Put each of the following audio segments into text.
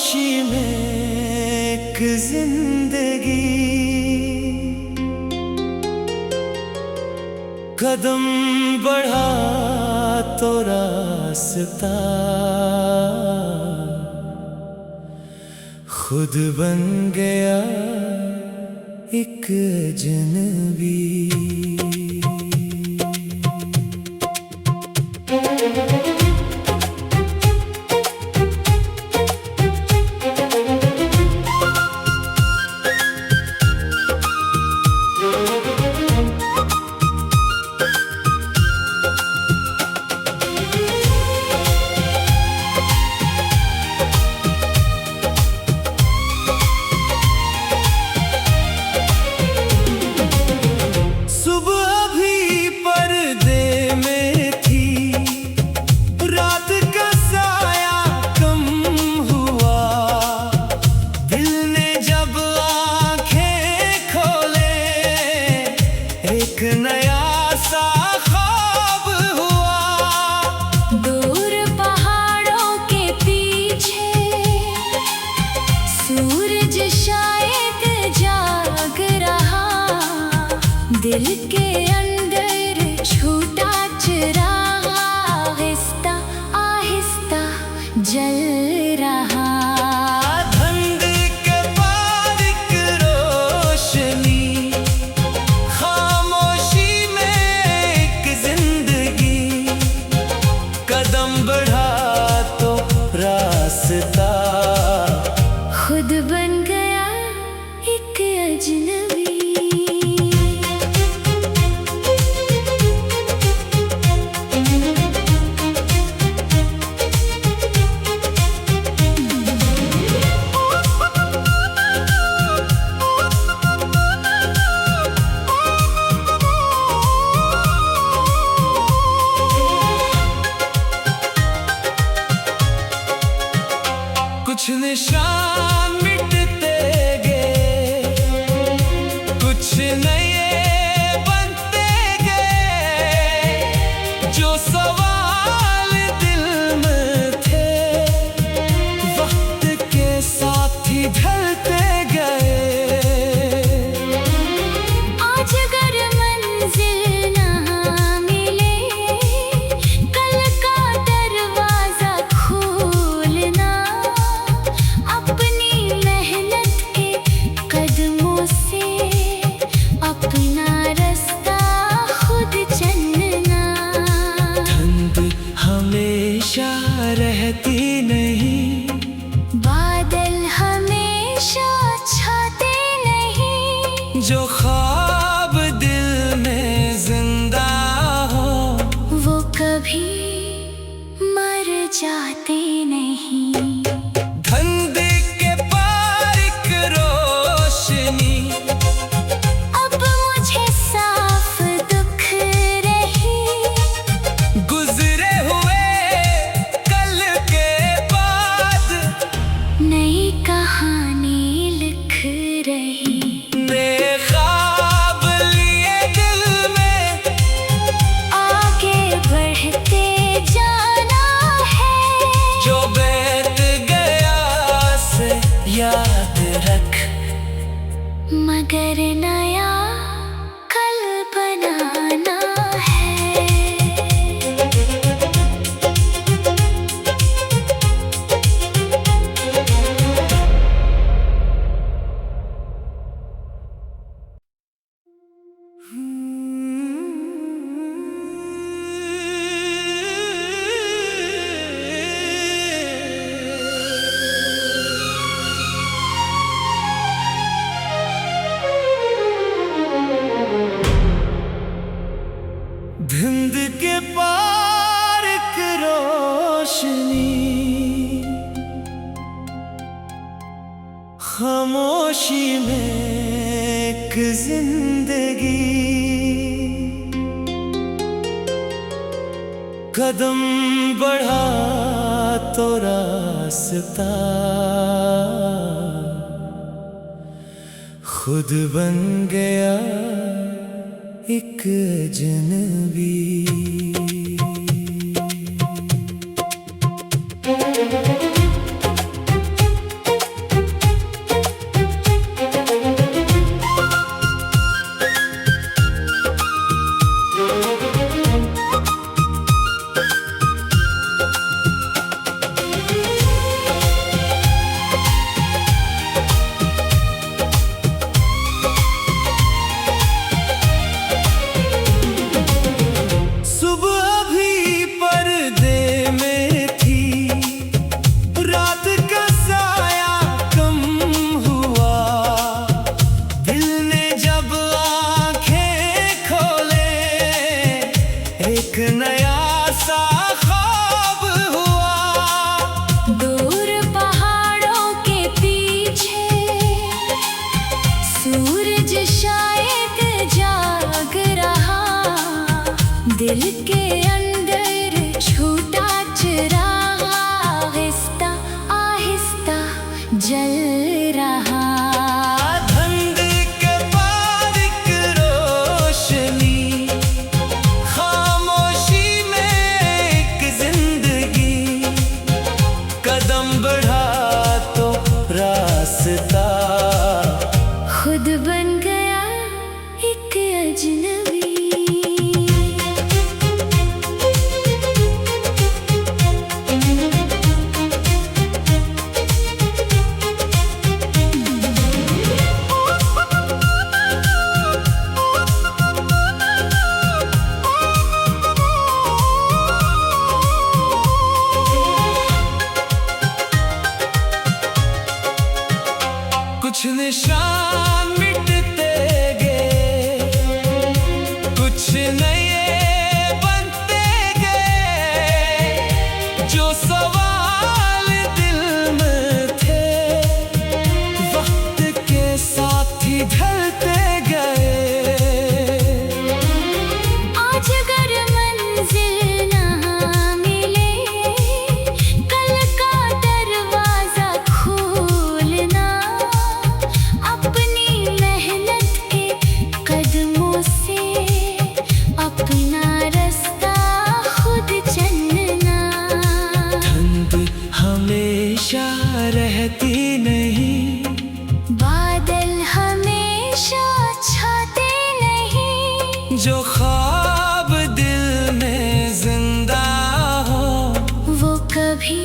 खामोशी में एक जिंदगी, कदम बढ़ा तो रास्ता खुद बन गया एक अजनबी। एक नया सा ख्वाब हुआ, दूर पहाड़ों के पीछे सूरज शायद जाग रहा, दिल के अंदर छूटा चिराग आहिस्ता आहिस्ता जल रहा। खुद बन गया एक अजनबी। कुछ निशान मिटते गए, कुछ नए बनते गए, जो सवाल दिल में थे वक्त के साथ ही ढलते गए। आज अगर मंजिल ना मिले, कल का दरवाजा खोलना, अपनी मेहनत के कदमों से अपना रास्ता खुद चलना। धुंध हमेशा रहती नहीं, बादल हमेशा छाते नहीं, जो ख्वाब दिल में जिंदा हो वो कभी मर जाते नहीं। धंधे के पार एक रोशनी, अब मुझे साफ दुख रही, गुजरे हुए कल के बाद नई कहानी लिख रही। नए ख्वाब लिए दिल में, आगे बढ़ते जाना है, जो बीत गया से याद रख, मगर नया कल बनाना है। धुंध के पार एक रोशनी, खामोशी में एक जिंदगी, कदम बढ़ा तो रास्ता खुद बन गया एक अजनबी। दिल के अंदर छूटा चिराग आहिस्ता आहिस्ता जल रहा। धुंध के पार एक रोशनी, खामोशी में एक जिंदगी, कदम बढ़ा तो रास्ता खुद बन गया एक अजनबी। कुछ निशान मिटते गए, कुछ नए बनते गए, जो सवाल दिल में थे वक्त के साथ ही ढलते गए। आज अगर मंजिल ना मिले, कल का दरवाजा खोलना, अपनी मेहनत के कदमों से अपना रास्ता खुद चलना। धुंध हमेशा रहती नहीं, बादल हमेशा छाते नहीं, जो ख्वाब दिल में जिंदा हो वो कभी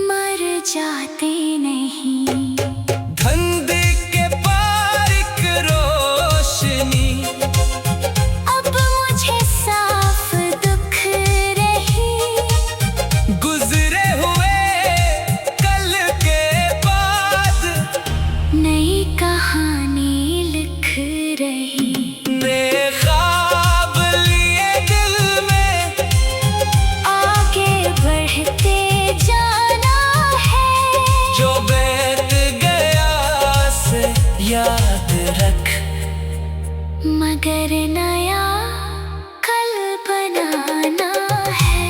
मर जाते नहीं। धुंध के पार एक रोशनी, अब मुझे साफ दुख रही, गुजरे हुए कल के बाद नई कहानी लिख रही। नए ख्वाब लिए दिल में, आगे बढ़ते जाना है, जो बीत गया से याद रख, मगर नया कल बनाना है।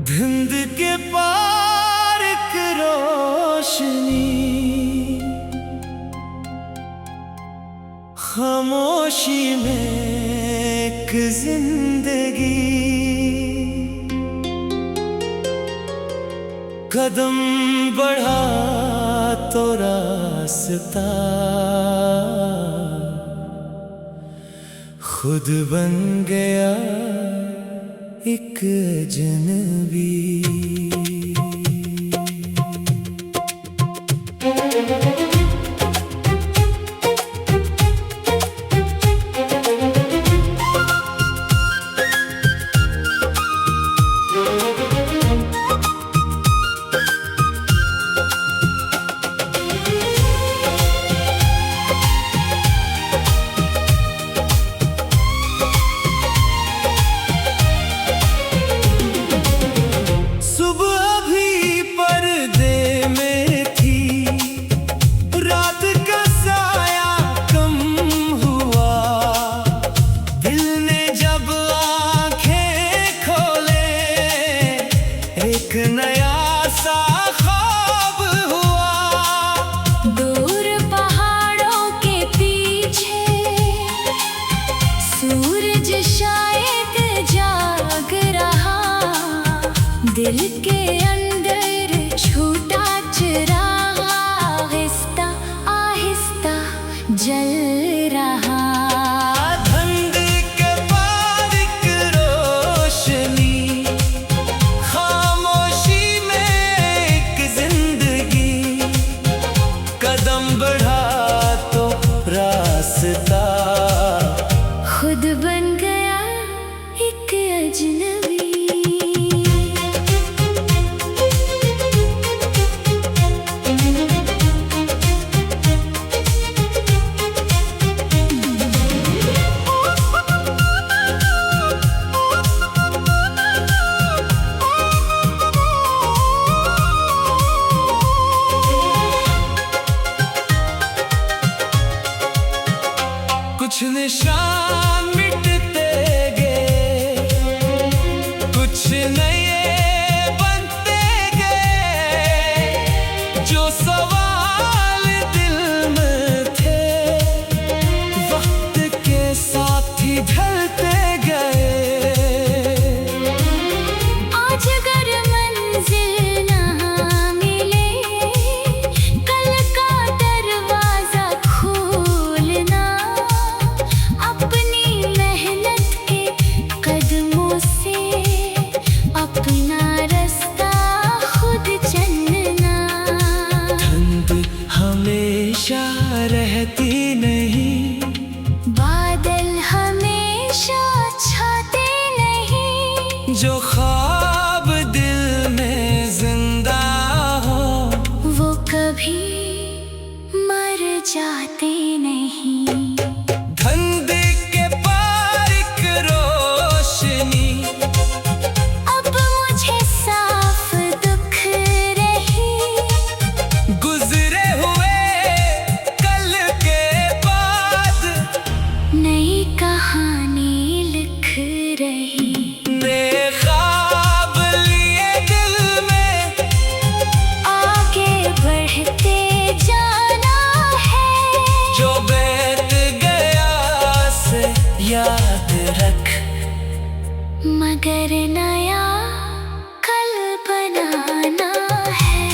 धुंध के पार एक रोशनी, खामोशी में एक जिंदगी, कदम बढ़ा तो रास्ता खुद बन गया एक अजनबी। दिल के अंदर छूटा चिराग आहिस्ता आहिस्ता जल रहा। धुंध के पार एक रोशनी, खामोशी में एक जिंदगी, कदम बढ़ा तो रास्ता खुद बन गया एक अजनबी। कुछ निशान मिटते गए, कुछ नए बनते गए। जो सवाल दिल में थे वक्त के साथ ही ढलते गए। आज अगर मंजिल ना मिले, कल का दरवाजा खोलना। अपनी मेहनत के कदमों से अपना रास्ता खुद चलना। धुंध हमेशा रहती नहीं, बादल हमेशा छाते नहीं। जो ख्वाब दिल में जिंदा हो वो कभी मर जाते नहीं। धुंध के पार एक रोशनी अब मुझे साफ दिख रही। गुजरे हुए कल के बाद नई कहानी लिख रही। नए ख्वाब लिए दिल में आगे बढ़ते जाना है। जो बीत गया से याद रख, मगर नया कल बनाना है।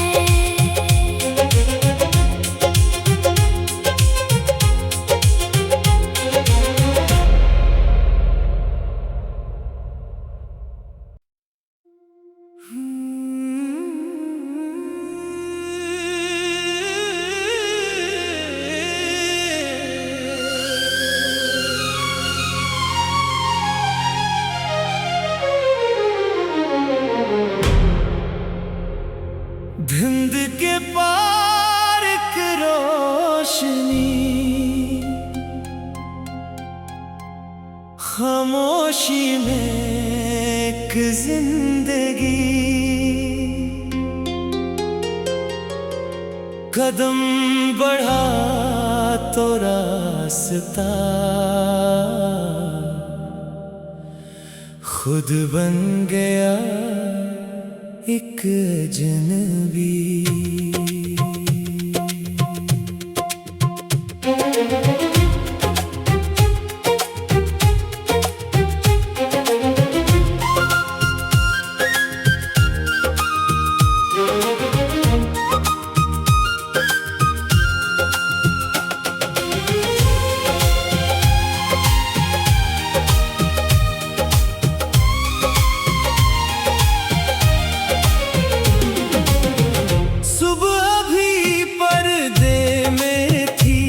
धुंध के पार एक रोशनी, खामोशी में एक जिंदगी। कदम बढ़ा तो रास्ता खुद बन गया एक अजनबी। सुबह भी पर्दे में थी,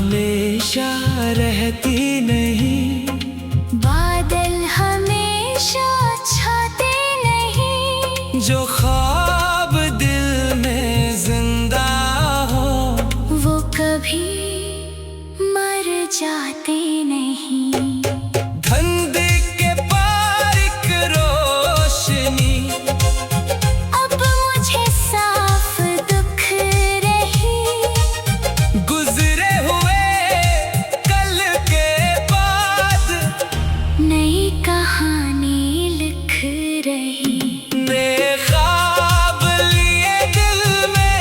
हमेशा रहती नहीं, बादल हमेशा छाते नहीं, जो ख्वाब दिल में जिंदा हो वो कभी मर जाते नहीं। धंधे के पार एक रोशनी, अब मुझे साफ दुख रही, गुजरे हुए कल के बाद नई कहानी लिख रही। नए ख्वाब लिए दिल में,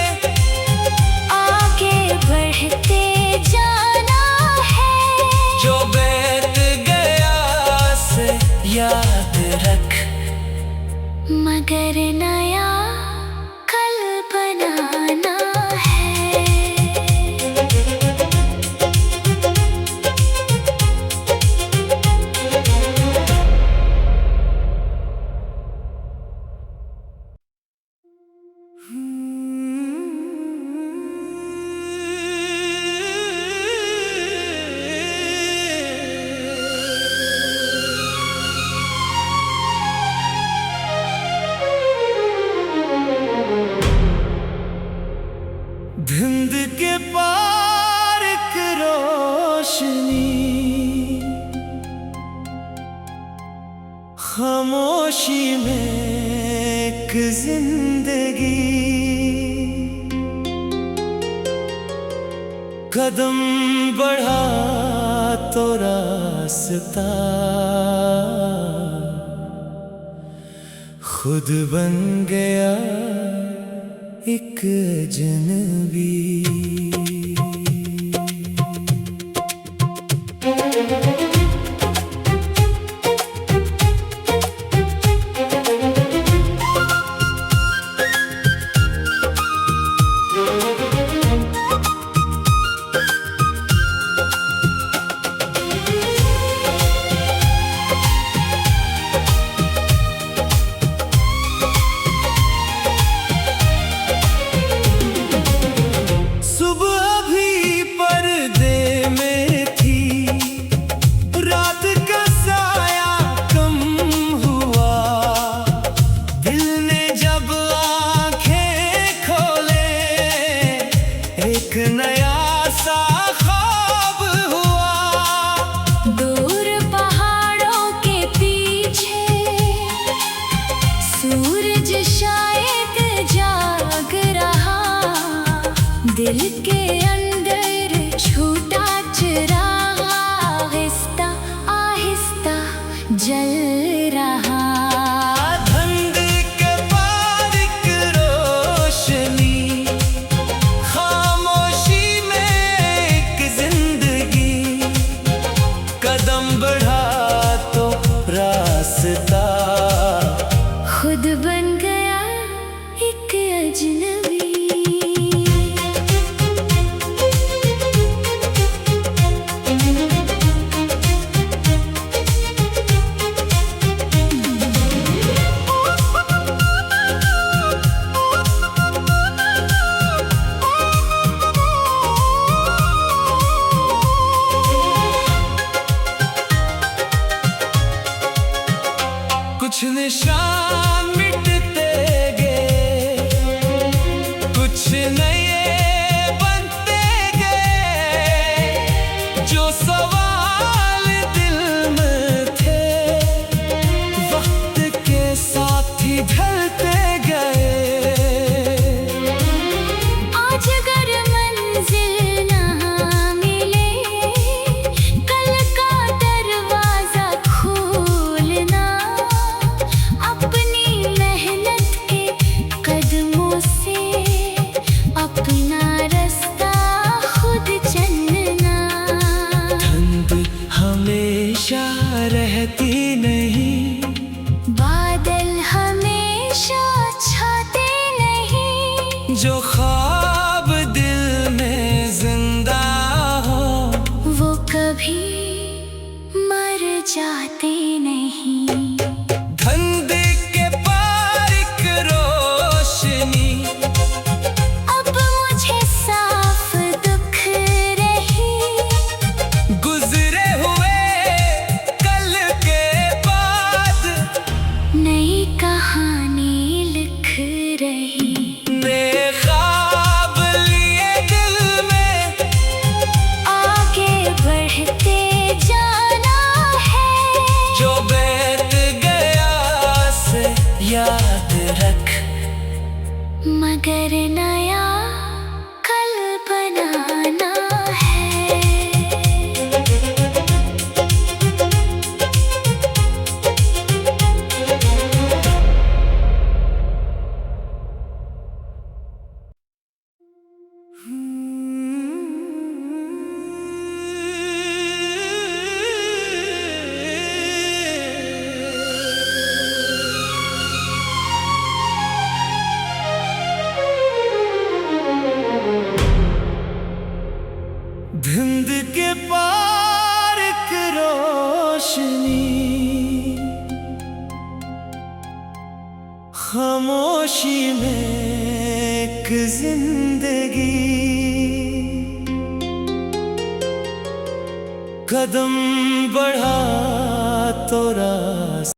आगे बढ़ते जाना है, जो बीत गया से याद रख, मगर नया कल बनाना है। धुंध के पार एक रोशनी, खामोशी में एक जिंदगी, कदम बढ़ा तो रास्ता खुद बन गया एक अजनबी। सुबह भी पर्दे में थी, रात का साया कम हुआ, दिल ने जब आंखें खोले एक नया सा ख्वाब हुआ। दूर पहाड़ों के पीछे सूरज शायद जाग रहा, दिल के अंदर छूटा चिराग आहिस्ता आहिस्ता जल रहा। धुंध के पार एक रोशनी, खामोशी में एक जिंदगी, कदम बढ़ा तो रास्ता खुद बन गया एक अजनबी। कुछ निशान मिटते गए, कुछ नए बनते गए, जो सवाल दिल में थे वक्त के साथ ही ढलते गए। आज अगर मंजिल ना मिले, कल का दरवाजा खोलना, अपनी मेहनत के कदमों से अपना रास्ता खुद चलना। मगर नया कल बनाना है। धिंद के पार एक रोशनी, खामोशी में एक जिंदगी, कदम बढ़ा तो रास्ता